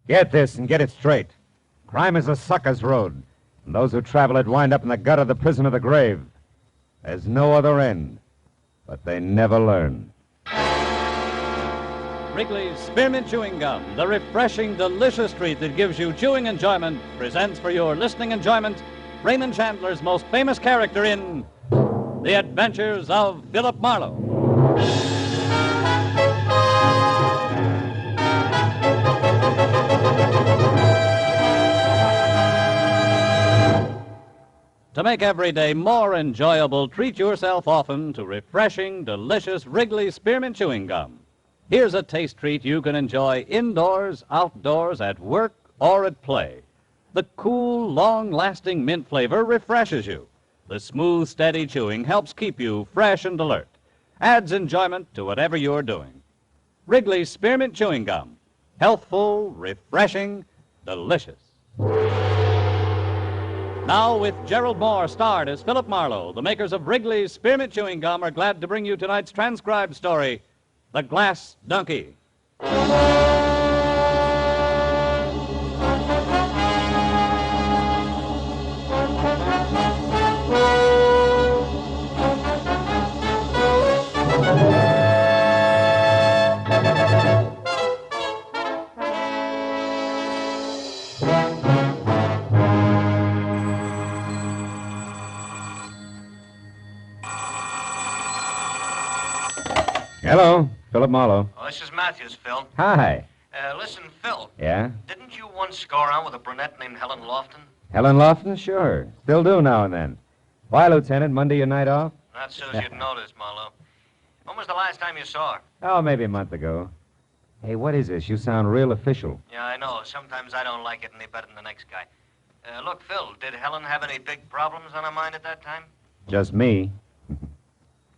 Get this and get it straight. Crime is a sucker's road, and those who travel it wind up in the gut of the prison of the grave. There's no other end, but they never learn. Wrigley's Spearmint Chewing Gum, the refreshing, delicious treat that gives you chewing enjoyment, presents for your listening enjoyment Raymond Chandler's most famous character in The Adventures of Philip Marlowe. To make every day more enjoyable, treat yourself often to refreshing, delicious Wrigley's Spearmint Chewing Gum. Here's a taste treat you can enjoy indoors, outdoors, at work, or at play. The cool, long-lasting mint flavor refreshes you. The smooth, steady chewing helps keep you fresh and alert. Adds enjoyment to whatever you're doing. Wrigley's Spearmint Chewing Gum. Healthful, refreshing, delicious. Now, with Gerald Moore starred as Philip Marlowe, the makers of Wrigley's Spearmint Chewing Gum are glad to bring you tonight's transcribed story, The Glass Donkey. Hello, Philip Marlowe. Oh, this is Matthews, Phil. Hi. Listen, Phil. Yeah? Didn't you once go around with a brunette named Helen Lofton? Helen Lofton? Sure. Still do now and then. Why, Lieutenant? Monday your night off? Not so as you'd notice, Marlowe. When was the last time you saw her? Oh, maybe a month ago. Hey, what is this? You sound real official. Yeah, I know. Sometimes I don't like it any better than the next guy. Look, Phil, did Helen have any big problems on her mind at that time? Just me.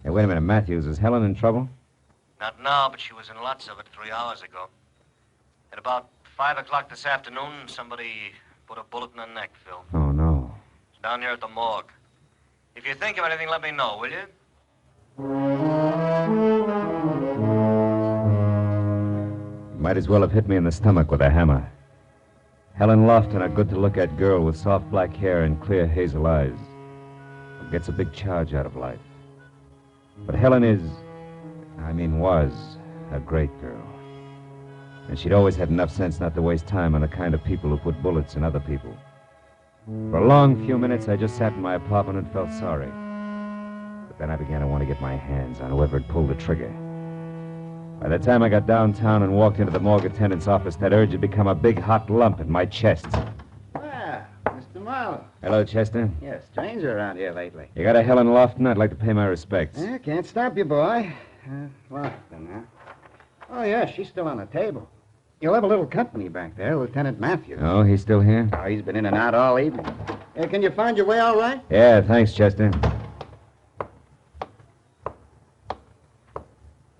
Hey, wait a minute, Matthews. Is Helen in trouble? Not now, but she was in lots of it 3 hours ago. At about 5 o'clock this afternoon, somebody put a bullet in her neck, Phil. Oh, no. It's down here at the morgue. If you think of anything, let me know, will you? Might as well have hit me in the stomach with a hammer. Helen Lofton, a good-to-look-at girl with soft black hair and clear hazel eyes. Gets a big charge out of life. But Helen was a great girl. And she'd always had enough sense not to waste time on the kind of people who put bullets in other people. For a long few minutes, I just sat in my apartment and felt sorry. But then I began to want to get my hands on whoever had pulled the trigger. By the time I got downtown and walked into the morgue attendant's office, that urge had become a big hot lump in my chest. Well, Mr. Marlowe. Hello, Chester. Yeah, stranger around here lately. You got a Helen Lofton? I'd like to pay my respects. Yeah, can't stop you, boy. Lofton, huh? Oh, yeah, she's still on the table. You'll have a little company back there, Lieutenant Matthews. Oh, he's still here? Oh, he's been in and out all evening. Can you find your way all right? Yeah, thanks, Chester.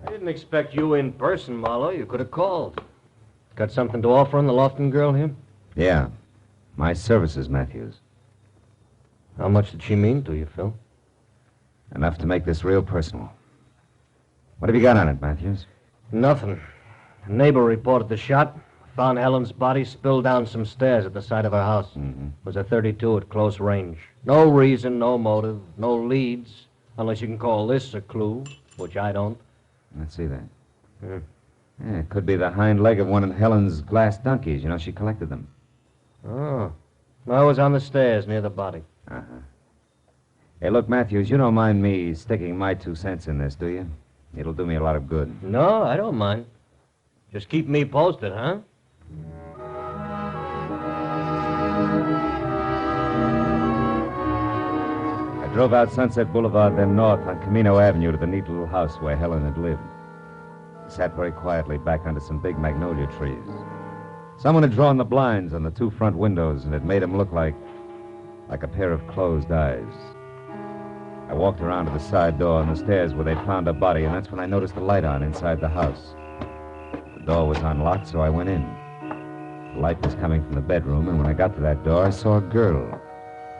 I didn't expect you in person, Marlowe. You could have called. Got something to offer on the Lofton girl here? Yeah. My services, Matthews. How much did she mean to you, Phil? Enough to make this real personal. What have you got on it, Matthews? Nothing. A neighbor reported the shot. Found Helen's body spilled down some stairs at the side of her house. Mm-hmm. It was a .32 at close range. No reason, no motive, no leads, unless you can call this a clue, which I don't. Let's see that. Yeah, it could be the hind leg of one of Helen's glass donkeys. You know, she collected them. Oh. I was on the stairs near the body. Uh-huh. Hey, look, Matthews, you don't mind me sticking my 2 cents in this, do you? It'll do me a lot of good. No, I don't mind. Just keep me posted, huh? I drove out Sunset Boulevard, then north on Camino Avenue to the neat little house where Helen had lived. I sat very quietly back under some big magnolia trees. Someone had drawn the blinds on the 2 front windows, and it made them look like a pair of closed eyes. I walked around to the side door on the stairs where they'd found her body, and that's when I noticed the light on inside the house. The door was unlocked, so I went in. The light was coming from the bedroom, and when I got to that door, I saw a girl,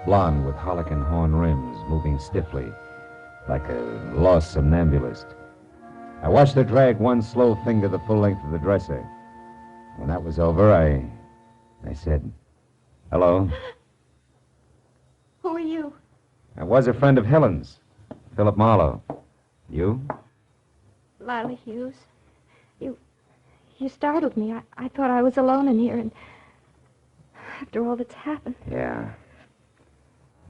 blonde with harlequin horn rims, moving stiffly, like a lost somnambulist. I watched her drag one slow finger the full length of the dresser. When that was over, I I said, hello. Who are you? I was a friend of Helen's, Philip Marlowe. You? Lila Hughes. You startled me. I thought I was alone in here, and after all that's happened. Yeah.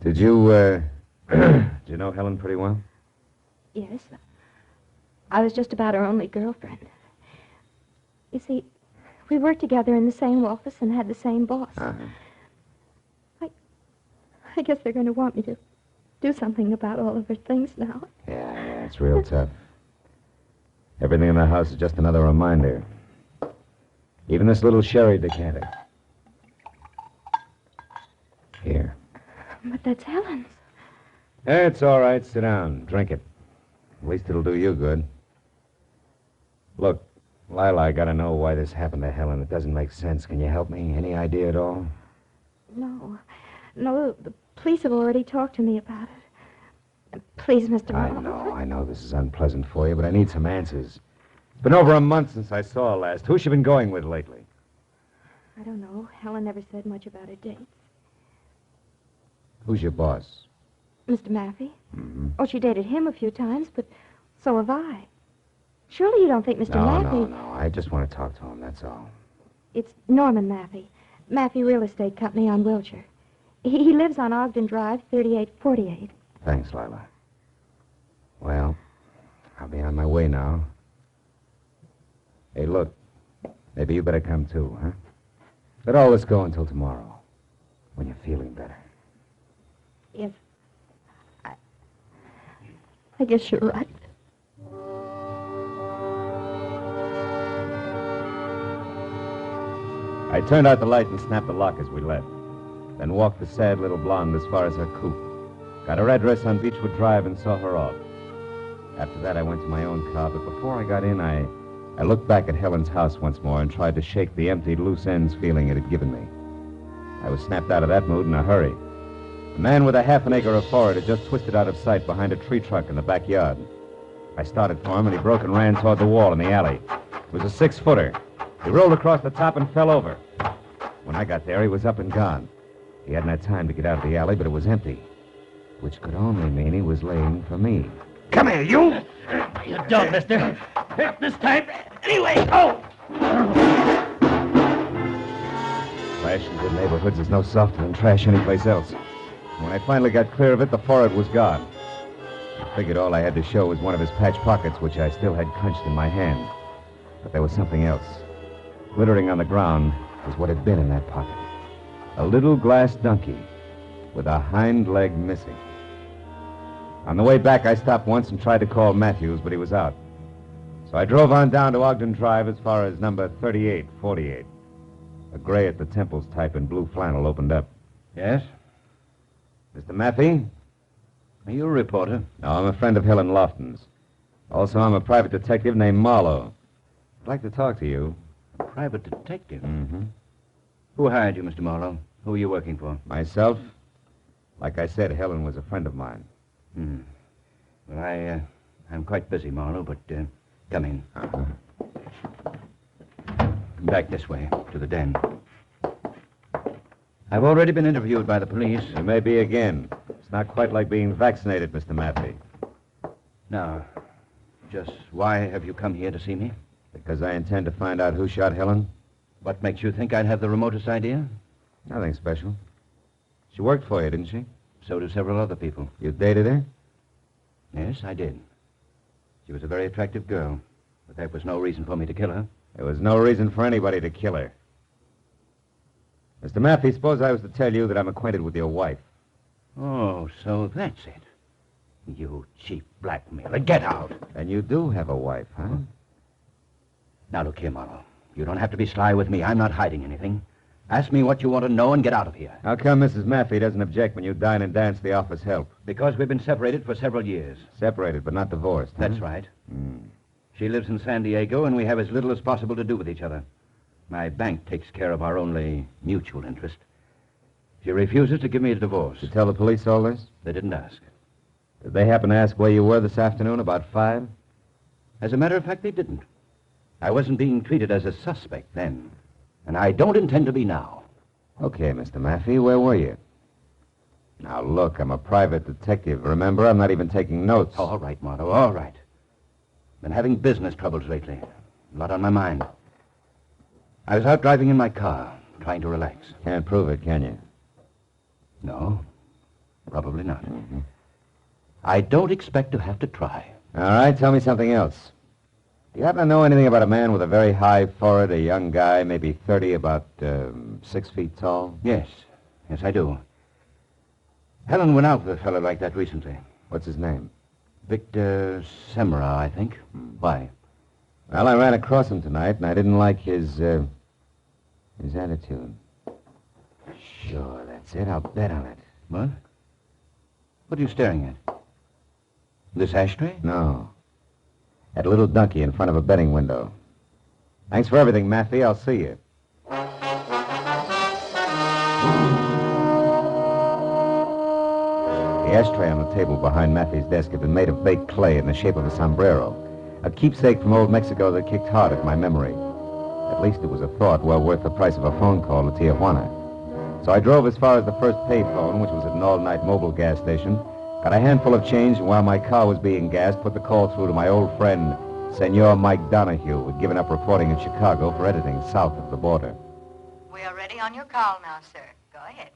Did you, did you know Helen pretty well? Yes. I was just about her only girlfriend. You see, we worked together in the same office and had the same boss. I guess they're going to want me to do something about all of her things now. Yeah, it's real tough. Everything in the house is just another reminder. Even this little sherry decanter. Here. But that's Helen's. It's all right. Sit down. Drink it. At least it'll do you good. Look, Lila, I gotta know why this happened to Helen. It doesn't make sense. Can you help me? Any idea at all? No, the police have already talked to me about it. Please, Mr. Marlowe. I know this is unpleasant for you, but I need some answers. It's been over a month since I saw her last. Who's she been going with lately? I don't know. Helen never said much about her dates. Who's your boss? Mr. Maffey? Mm-hmm. Oh, she dated him a few times, but so have I. Surely you don't think Mr. Maffey... No. I just want to talk to him, that's all. It's Norman Maffey. Maffey Real Estate Company on Wilshire. He lives on Ogden Drive, 3848. Thanks, Lila. Well, I'll be on my way now. Hey, look. Maybe you better come too, huh? Let all this go until tomorrow, when you're feeling better. Yes. I guess you're right. I turned out the light and snapped the lock as we left. Then walked the sad little blonde as far as her coupe. Got her address on Beechwood Drive and saw her off. After that, I went to my own car, but before I got in, I looked back at Helen's house once more and tried to shake the empty, loose ends feeling it had given me. I was snapped out of that mood in a hurry. The man with a half an acre of forest had just twisted out of sight behind a tree trunk in the backyard. I started for him, and he broke and ran toward the wall in the alley. It was a 6-footer. He rolled across the top and fell over. When I got there, he was up and gone. He hadn't had time to get out of the alley, but it was empty, which could only mean he was laying for me. Come here, you! You don't, mister. This time, anyway. Oh! Trash in good neighborhoods is no softer than trash anyplace else. When I finally got clear of it, the forehead was gone. I figured all I had to show was one of his patch pockets, which I still had clenched in my hand. But there was something else. Glittering on the ground was what had been in that pocket. A little glass donkey with a hind leg missing. On the way back, I stopped once and tried to call Matthews, but he was out. So I drove on down to Ogden Drive as far as number 3848. A gray at the temples type in blue flannel opened up. Yes? Mr. Maffey? Are you a reporter? No, I'm a friend of Helen Lofton's. Also, I'm a private detective named Marlowe. I'd like to talk to you. A private detective? Mm-hmm. Who hired you, Mr. Marlowe? Who are you working for? Myself? Like I said, Helen was a friend of mine. Hmm. Well, I'm quite busy, Marlowe, but come in. Uh-huh. Back this way, to the den. I've already been interviewed by the police. You may be again. It's not quite like being vaccinated, Mr. Maffey. Now, just why have you come here to see me? Because I intend to find out who shot Helen. What makes you think I'd have the remotest idea? Nothing special. She worked for you, didn't she? So do several other people. You dated her? Yes, I did. She was a very attractive girl, but that was no reason for me to kill her. There was no reason for anybody to kill her. Mr. Maffey, suppose I was to tell you that I'm acquainted with your wife. Oh, so that's it. You cheap blackmailer. Get out. And you do have a wife, huh? Now, look here, Marlowe. You don't have to be sly with me. I'm not hiding anything. Ask me what you want to know and get out of here. How come Mrs. Maffey doesn't object when you dine and dance the office help? Because we've been separated for several years. Separated, but not divorced, huh? That's right. Hmm. She lives in San Diego, and we have as little as possible to do with each other. My bank takes care of our only mutual interest. She refuses to give me a divorce. Did you tell the police all this? They didn't ask. Did they happen to ask where you were this afternoon, about 5? As a matter of fact, they didn't. I wasn't being treated as a suspect then, and I don't intend to be now. Okay, Mr. Maffey, where were you? Now, look, I'm a private detective. Remember, I'm not even taking notes. Oh, all right, Marlowe, all right. Been having business troubles lately. A lot on my mind. I was out driving in my car, trying to relax. Can't prove it, can you? No, probably not. I don't expect to have to try. All right, tell me something else. Do you happen to know anything about a man with a very high forehead, a young guy, maybe 30, about 6 feet tall? Yes, I do. Helen went out with a fellow like that recently. What's his name? Victor Semra, I think. Why? Well, I ran across him tonight, and I didn't like his attitude. Sure, that's it. I'll bet on it. What? What are you staring at? This ashtray? No. That little donkey in front of a betting window. Thanks for everything, Maffey. I'll see you. The ashtray on the table behind Maffey's desk had been made of baked clay in the shape of a sombrero, a keepsake from old Mexico that kicked hard at my memory. At least it was a thought well worth the price of a phone call to Tijuana. So I drove as far as the first payphone, which was at an all-night mobile gas station, got a handful of change, and while my car was being gassed, put the call through to my old friend, Senor Mike Donahue, who had given up reporting in Chicago for editing south of the border. We are ready on your call now, sir. Go ahead.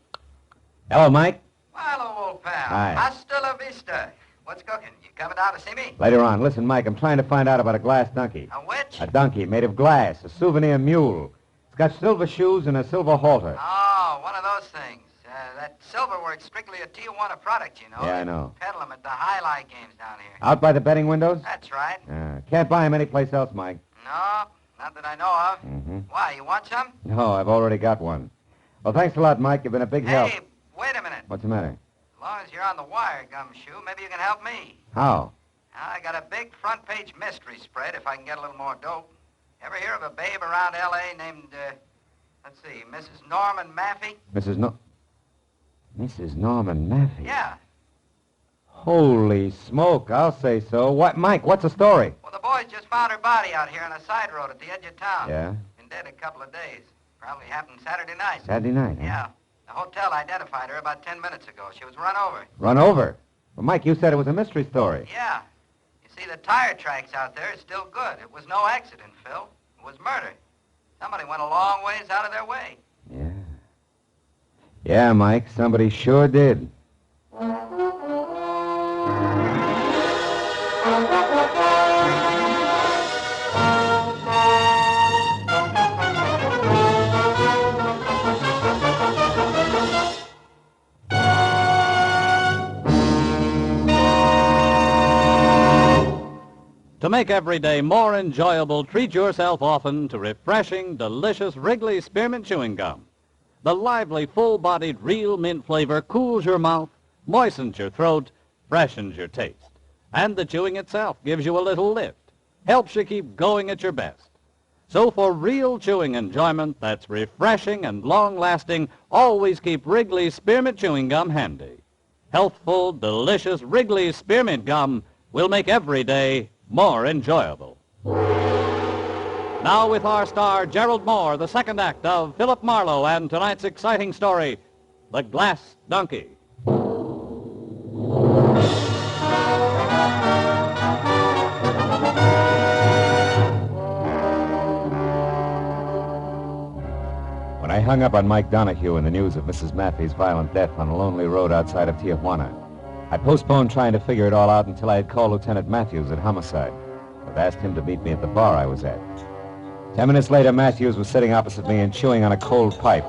Hello, Mike. Well, hello, old pal. Hi. Hasta la vista. What's cooking? You coming down to see me? Later on. Listen, Mike, I'm trying to find out about a glass donkey. A which? A donkey made of glass, a souvenir mule. It's got silver shoes and a silver halter. Oh, one of those things. That silverwork's strictly a Tijuana product, you know. Yeah, I know. They peddle them at the highlight games down here. Out by the betting windows? That's right. Can't buy him anyplace else, Mike. No, not that I know of. Mm-hmm. Why, you want some? No, I've already got one. Well, thanks a lot, Mike. You've been a big help. Hey, wait a minute. What's the matter? As long as you're on the wire, Gumshoe, maybe you can help me. How? I got a big front-page mystery spread if I can get a little more dope. Ever hear of a babe around L.A. named, let's see, Mrs. Norman Maffey? Mrs. Norman Maffey? Yeah. Holy smoke, I'll say so. What, Mike, what's the story? Well, the boys just found her body out here on a side road at the edge of town. Yeah? Been dead a couple of days. Probably happened Saturday night. Saturday night, huh? Yeah. The hotel identified her about 10 minutes ago. She was run over. Run over? Well, Mike, you said it was a mystery story. Yeah. You see, the tire tracks out there is still good. It was no accident, Phil. It was murder. Somebody went a long ways out of their way. Yeah. Yeah, Mike, somebody sure did. To make every day more enjoyable, treat yourself often to refreshing, delicious Wrigley Spearmint Chewing Gum. The lively, full-bodied, real mint flavor cools your mouth, moistens your throat, freshens your taste. And the chewing itself gives you a little lift, helps you keep going at your best. So for real chewing enjoyment that's refreshing and long-lasting, always keep Wrigley Spearmint Chewing Gum handy. Healthful, delicious Wrigley Spearmint Gum will make every day more enjoyable. Now with our star, Gerald Moore, the second act of Philip Marlowe and tonight's exciting story, The Glass Donkey. When I hung up on Mike Donahue in the news of Mrs. Maffey's violent death on a lonely road outside of Tijuana, I postponed trying to figure it all out until I had called Lieutenant Matthews at Homicide. I'd asked him to meet me at the bar I was at. 10 minutes later, Matthews was sitting opposite me and chewing on a cold pipe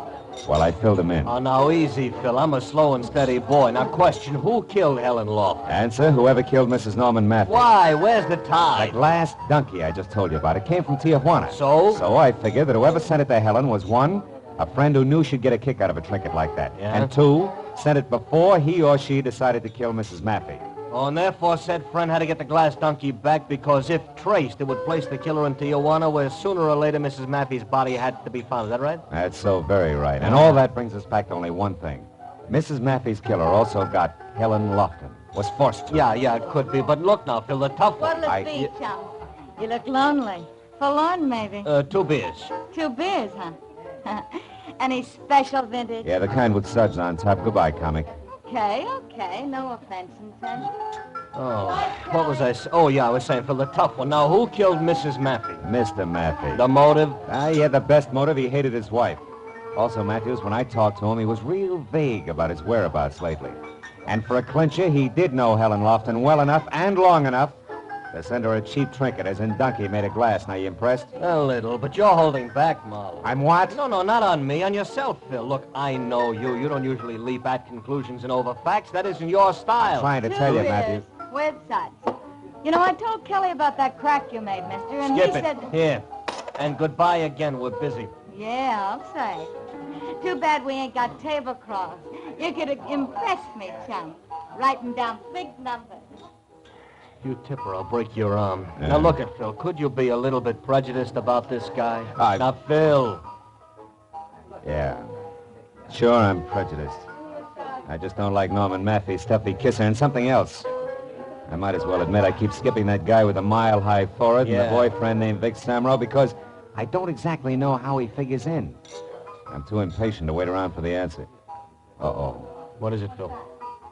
while I filled him in. Oh, now, easy, Phil. I'm a slow and steady boy. Now, question, who killed Helen Lofton? Answer, whoever killed Mrs. Norman Maffey. Why? Where's the tie? The glass donkey I just told you about. It came from Tijuana. So? So I figured that whoever sent it to Helen was, one, a friend who knew she'd get a kick out of a trinket like that. Yeah? And two, sent it before he or she decided to kill Mrs. Maffey. Oh, and therefore said friend had to get the glass donkey back because if traced, it would place the killer in Tijuana where sooner or later Mrs. Maffey's body had to be found. Is that right? That's so very right. And all that brings us back to only one thing. Mrs. Maffey's killer also got Helen Lofton. Was forced to. Yeah, it could be. But look now, Phil, the tough one. What'll it be, chum? You look lonely. Forlorn, maybe. 2 beers. 2 beers, huh? Any special vintage? Yeah, the kind with suds on top. Goodbye, comic. Okay. No offense intended. Oh, what was I... Oh, yeah, I was saying for the tough one. Now, who killed Mrs. Maffey? Mr. Maffey. The motive? He had the best motive. He hated his wife. Also, Matthews, when I talked to him, he was real vague about his whereabouts lately. And for a clincher, he did know Helen Lofton well enough and long enough to send her a cheap trinket, as in Donkey made of glass. Now, you impressed? A little, but you're holding back, Marlowe. I'm what? No, not on me, on yourself, Phil. Look, I know you. You don't usually leap at conclusions and over facts. That isn't your style. I'm trying to tell you, Matthews. With suds. You know, I told Kelly about that crack you made, mister, and Skip he it. said... Here. And goodbye again. We're busy. Yeah, I'll say. Too bad we ain't got tablecloths. You could have impressed me, chum. Writing down big numbers. You tip her, I'll break your arm. Yeah. Now, look at Phil. Could you be a little bit prejudiced about this guy? Now, Phil. Yeah. Sure, I'm prejudiced. I just don't like Norman Maffey's stuffy kisser and something else. I might as well admit I keep skipping that guy with a mile-high forehead and a boyfriend named Vic Samro because I don't exactly know how he figures in. I'm too impatient to wait around for the answer. Uh-oh. What is it, Phil?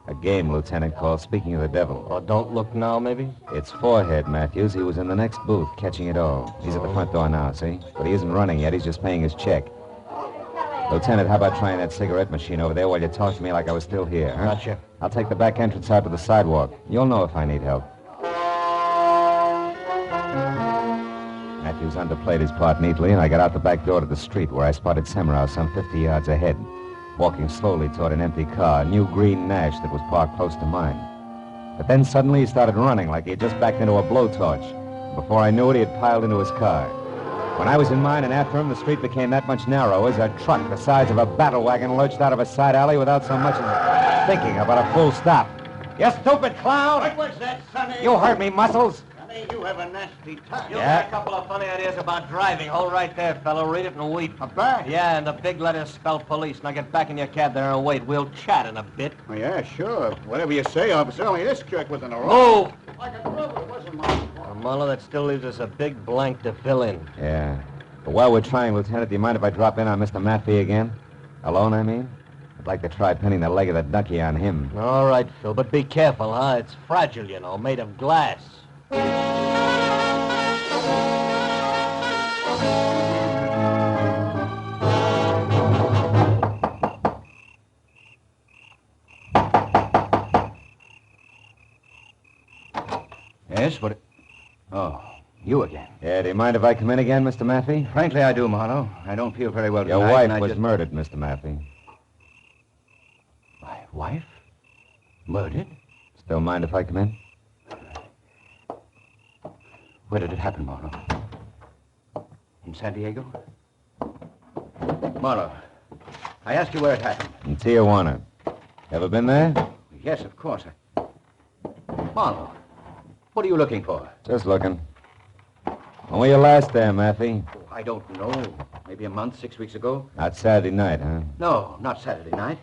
A game, Lieutenant, called Speaking of the Devil. Oh, Don't Look Now, maybe? It's Forehead, Matthews. He was in the next booth, catching it all. He's at the front door now, see? But he isn't running yet. He's just paying his check. Lieutenant, how about trying that cigarette machine over there while you talk to me like I was still here, huh? Gotcha. I'll take the back entrance out to the sidewalk. You'll know if I need help. Matthews underplayed his part neatly, and I got out the back door to the street where I spotted Semrau some 50 yards ahead, walking slowly toward an empty car, a new green Nash that was parked close to mine. But then suddenly he started running like he had just backed into a blowtorch. Before I knew it, he had piled into his car. When I was in mine and after him, the street became that much narrower as a truck the size of a battle wagon lurched out of a side alley without so much as thinking about a full stop. You stupid clown! What was that, Sonny? You heard me, Muscles! Sonny, you have a nasty tongue. You got a couple of funny ideas about driving. Hold right there, fellow. Read it and weep. A bat? Yeah, and the big letters spell police. Now get back in your cab there and wait. We'll chat in a bit. Oh, yeah, sure. Whatever you say, officer. Only this jerk was in the wrong. Move! Like a glove, it wasn't mine. Marlowe, that still leaves us a big blank to fill in. Yeah. But while we're trying, Lieutenant, do you mind if I drop in on Mr. Maffey again? Alone, I mean? I'd like to try pinning the leg of the donkey on him. All right, Phil, but be careful, huh? It's fragile, you know, made of glass. Yes, what... Oh, you again. Yeah, do you mind if I come in again, Mr. Maffey? Frankly, I do, Marlowe. I don't feel very well Your tonight, wife and I was just... murdered, Mr. Maffey. My wife? Murdered? Still mind if I come in? Where did it happen, Marlowe? In San Diego? Marlowe, I ask you where it happened. In Tijuana. Ever been there? Yes, of course. Marlowe, what are you looking for? Just looking. When were you last there, Maffey? Oh, I don't know. Maybe a month, 6 weeks ago? Not Saturday night, huh? No, not Saturday night.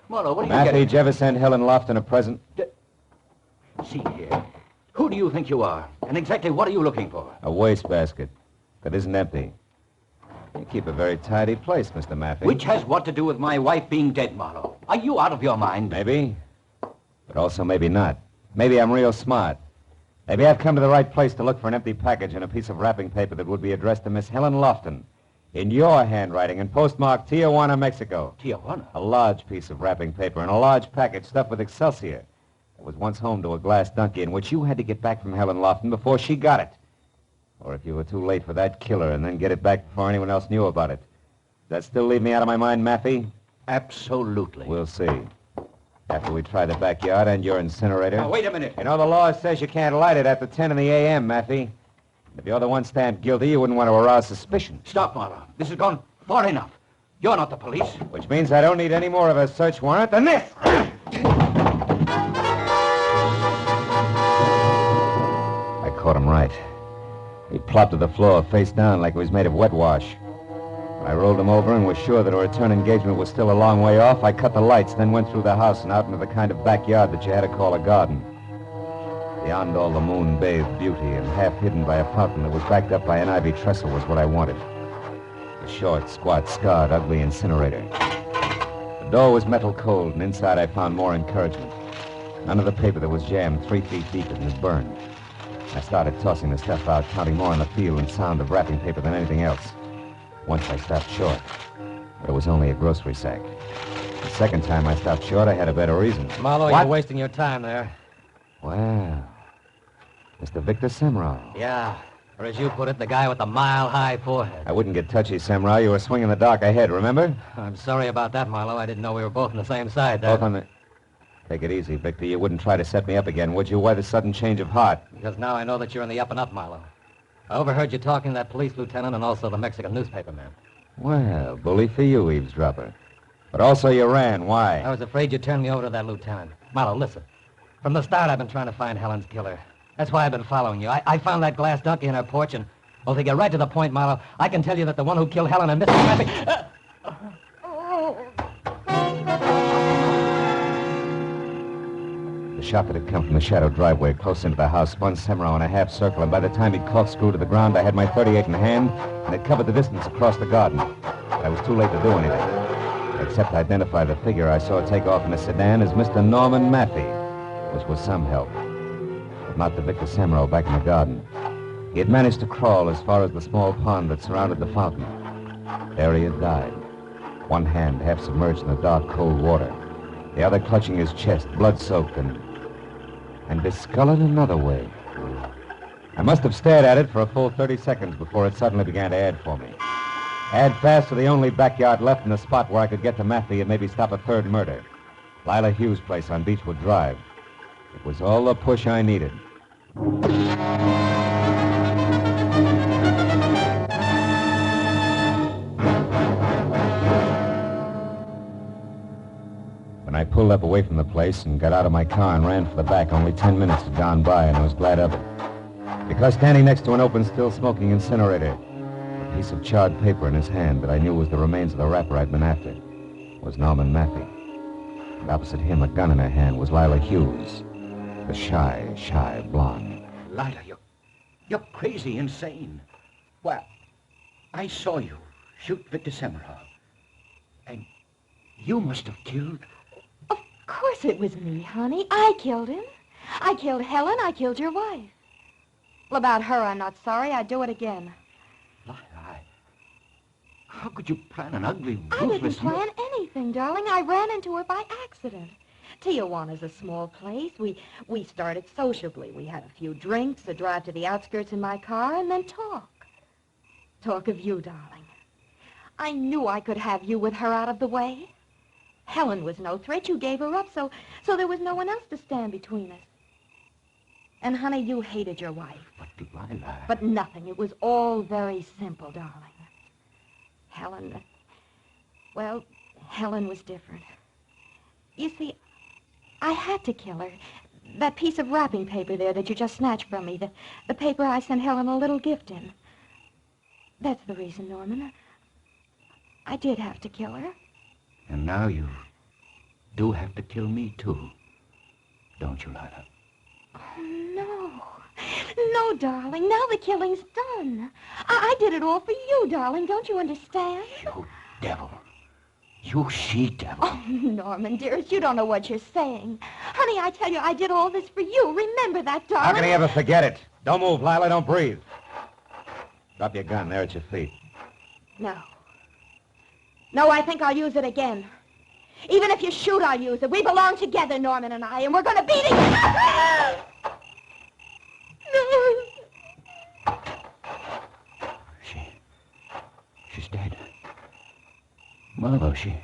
Marlowe, what are you Maffey, getting... did you ever send Helen Lofton a present? See here. Who do you think you are? And exactly what are you looking for? A wastebasket that isn't empty. You keep a very tidy place, Mr. Maffey. Which has what to do with my wife being dead, Marlowe? Are you out of your mind? Maybe, but also maybe not. Maybe I'm real smart. Maybe I've come to the right place to look for an empty package and a piece of wrapping paper that would be addressed to Miss Helen Lofton in your handwriting and postmarked Tijuana, Mexico. Tijuana? A large piece of wrapping paper and a large package stuffed with Excelsior that was once home to a glass donkey in which you had to get back from Helen Lofton before she got it. Or if you were too late for that killer and then get it back before anyone else knew about it. Does that still leave me out of my mind, Maffey? Absolutely. We'll see. After we try the backyard and your incinerator. Now, wait a minute. You know, the law says you can't light it after 10 in the a.m., Maffey. If you're the one stamped guilty, you wouldn't want to arouse suspicion. Stop, Marlowe. This has gone far enough. You're not the police. Which means I don't need any more of a search warrant than this. I caught him right. He plopped to the floor, face down, like he was made of wet wash. When I rolled him over and was sure that our return engagement was still a long way off, I cut the lights, then went through the house and out into the kind of backyard that you had to call a garden. Beyond all the moon-bathed beauty and half hidden by a fountain that was backed up by an ivy trestle was what I wanted. A short, squat, scarred, ugly incinerator. The door was metal cold, and inside I found more encouragement. None of the paper that was jammed 3 feet deep had burned. I started tossing the stuff out, counting more on the feel and sound of wrapping paper than anything else. Once I stopped short, but it was only a grocery sack. The second time I stopped short, I had a better reason. Marlowe, you're wasting your time there. Well, Mr. Victor Semrau. Yeah, or as you put it, the guy with the mile-high forehead. I wouldn't get touchy, Semrau. You were swinging the dark ahead, remember? I'm sorry about that, Marlowe. I didn't know we were both on the same side there. Both on the... Take it easy, Victor. You wouldn't try to set me up again, would you? Why the sudden change of heart? Because now I know that you're in the up and up, Marlowe. I overheard you talking to that police lieutenant and also the Mexican newspaper man. Well, bully for you, eavesdropper. But also you ran. Why? I was afraid you'd turn me over to that lieutenant. Marlowe, listen. From the start, I've been trying to find Helen's killer. That's why I've been following you. I found that glass donkey in her porch, and, well, to get right to the point, Marlowe, I can tell you that the one who killed Helen and Mrs. Mappy... The shot that had come from the shadow driveway close into the house spun Semrau in a half circle, and by the time he'd corkscrewed to the ground, I had my .38 in hand, and it covered the distance across the garden. But I was too late to do anything, except identify the figure I saw take off in a sedan as Mr. Norman Maffey, which was some help, but not to Victor Semrau back in the garden. He had managed to crawl as far as the small pond that surrounded the fountain. There he had died, one hand half submerged in the dark, cold water, the other clutching his chest, blood-soaked and discolored another way. I must have stared at it for a full 30 seconds before it suddenly began to add for me. Add fast to the only backyard left in the spot where I could get to Maffey and maybe stop a third murder. Lila Hughes' place on Beechwood Drive. It was all the push I needed. When I pulled up away from the place and got out of my car and ran for the back, only 10 minutes had gone by, and I was glad of it. Because standing next to an open, still smoking incinerator, a piece of charred paper in his hand that I knew was the remains of the rapper I'd been after, was Norman Maffey. And opposite him, a gun in her hand, was Lila Hughes, the shy blonde. Lila, you're crazy, insane. Well, I saw you shoot Victor Semrau. And you must have killed... Of course it was me, honey. I killed him. I killed Helen. I killed your wife. Well, about her, I'm not sorry. I'd do it again. Lila, how could you plan an ugly, I didn't ruthless... plan anything, darling. I ran into her by accident. Tijuana's a small place. We started sociably. We had a few drinks, a drive to the outskirts in my car, and then talk. Talk of you, darling. I knew I could have you with her out of the way. Helen was no threat. You gave her up, so there was no one else to stand between us. And, honey, you hated your wife. But, Delilah... But nothing. It was all very simple, darling. Helen was different. You see, I had to kill her. That piece of wrapping paper there that you just snatched from me, the paper I sent Helen a little gift in. That's the reason, Norman. I did have to kill her. And now you do have to kill me, too. Don't you, Lila? Oh, no. No, darling. Now the killing's done. I did it all for you, darling. Don't you understand? You devil. You she-devil. Oh, Norman, dearest, you don't know what you're saying. Honey, I tell you, I did all this for you. Remember that, darling. How can he ever forget it? Don't move, Lila. Don't breathe. Drop your gun there at your feet. No, I think I'll use it again. Even if you shoot, I'll use it. We belong together, Norman and I, and we're going to beat it. She's dead. Marlowe, she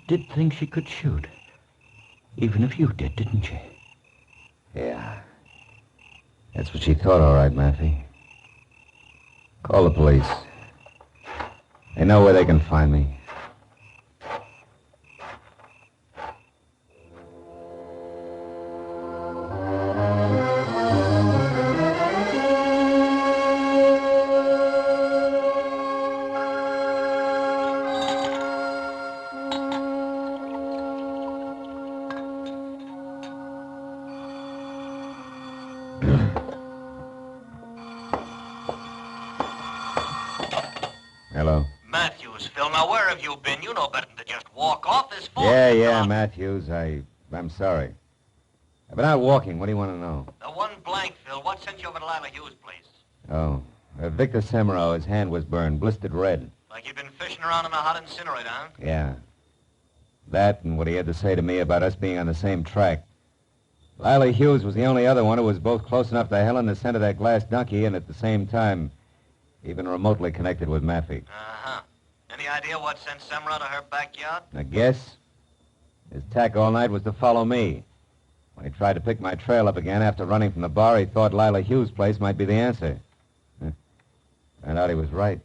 did think she could shoot. Even if you did, didn't she? Yeah. That's what she thought, all right, Maffey. Call the police. They know where they can find me. now where have you been? You know better than to just walk off this phone. Yeah, Matthews. I'm sorry. I've been out walking. What do you want to know? The one blank, Phil. What sent you over to Lila Hughes' place? Oh, Victor Semero, his hand was burned, blistered red. Like you'd been fishing around in a hot incinerator, huh? Yeah. That and what he had to say to me about us being on the same track. Lila Hughes was the only other one who was both close enough to Helen to send her that glass donkey and at the same time even remotely connected with Maffey. Uh-huh. Any idea what sent Semero to her backyard? I guess his tack all night was to follow me. When he tried to pick my trail up again after running from the bar, he thought Lila Hughes' place might be the answer. Turned out he was right.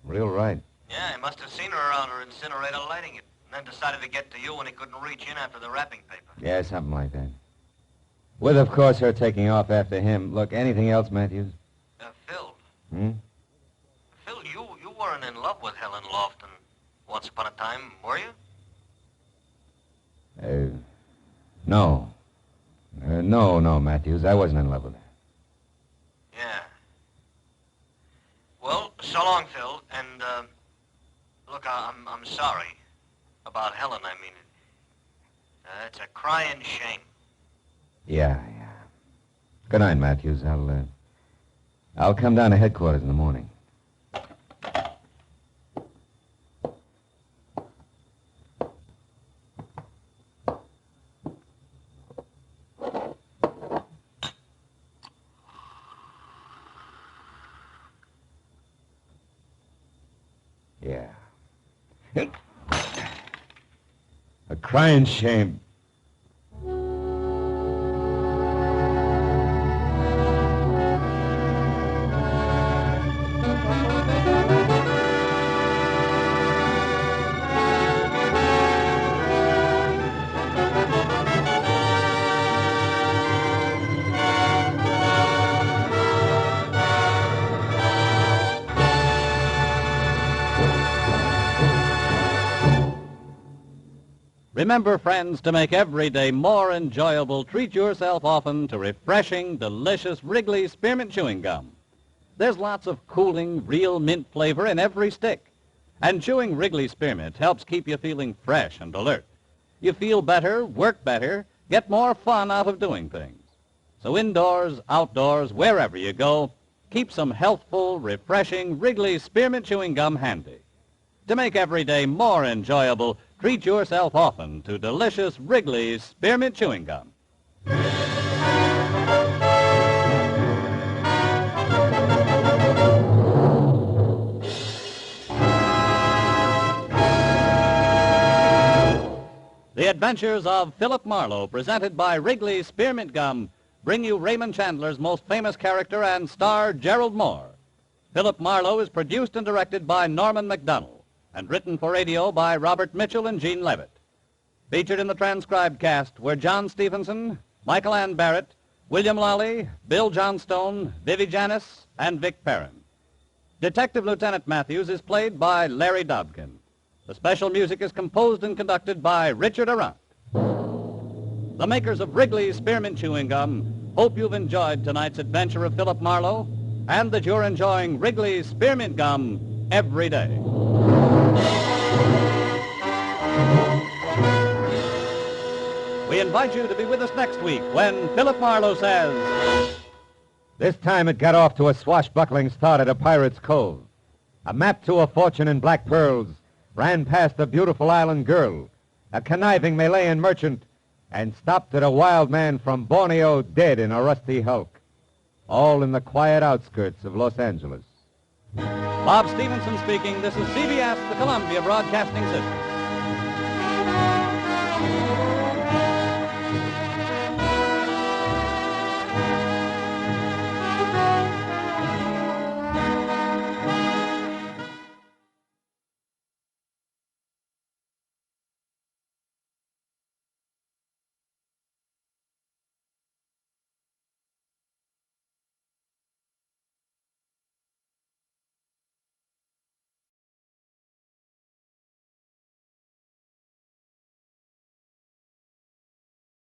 Real right. Yeah, he must have seen her around her incinerator lighting it, and then decided to get to you when he couldn't reach in after the wrapping paper. Yeah, something like that. With, of course, her taking off after him. Look, anything else, Matthews? Phil. Hmm? Phil, you weren't in love with Helen Lofton once upon a time, were you? No. No, Matthews. I wasn't in love with her. Yeah. Well, so long, Phil. And, look, I'm sorry about Helen. I mean, it's a crying shame. Yeah. Good night, Matthews. I'll come down to headquarters in the morning. Yeah. A crying shame. Remember, friends, to make every day more enjoyable, treat yourself often to refreshing, delicious Wrigley Spearmint Chewing Gum. There's lots of cooling, real mint flavor in every stick. And chewing Wrigley Spearmint helps keep you feeling fresh and alert. You feel better, work better, get more fun out of doing things. So indoors, outdoors, wherever you go, keep some healthful, refreshing Wrigley Spearmint Chewing Gum handy. To make every day more enjoyable, treat yourself often to delicious Wrigley's Spearmint Chewing Gum. The Adventures of Philip Marlowe, presented by Wrigley's Spearmint Gum, bring you Raymond Chandler's most famous character and star, Gerald Moore. Philip Marlowe is produced and directed by Norman MacDonald and written for radio by Robert Mitchell and Gene Levitt. Featured in the transcribed cast were John Stevenson, Michael Ann Barrett, William Lawley, Bill Johnstone, Vivi Janis, and Vic Perrin. Detective Lieutenant Matthews is played by Larry Dobkin. The special music is composed and conducted by Richard Arant. The makers of Wrigley's Spearmint Chewing Gum hope you've enjoyed tonight's adventure of Philip Marlowe and that you're enjoying Wrigley's Spearmint Gum every day. We invite you to be with us next week when Philip Marlowe says... This time it got off to a swashbuckling start at a pirate's cove. A map to a fortune in black pearls ran past a beautiful island girl, a conniving Malayan merchant, and stopped at a wild man from Borneo dead in a rusty hulk. All in the quiet outskirts of Los Angeles. Bob Stevenson speaking. This is CBS, the Columbia Broadcasting System.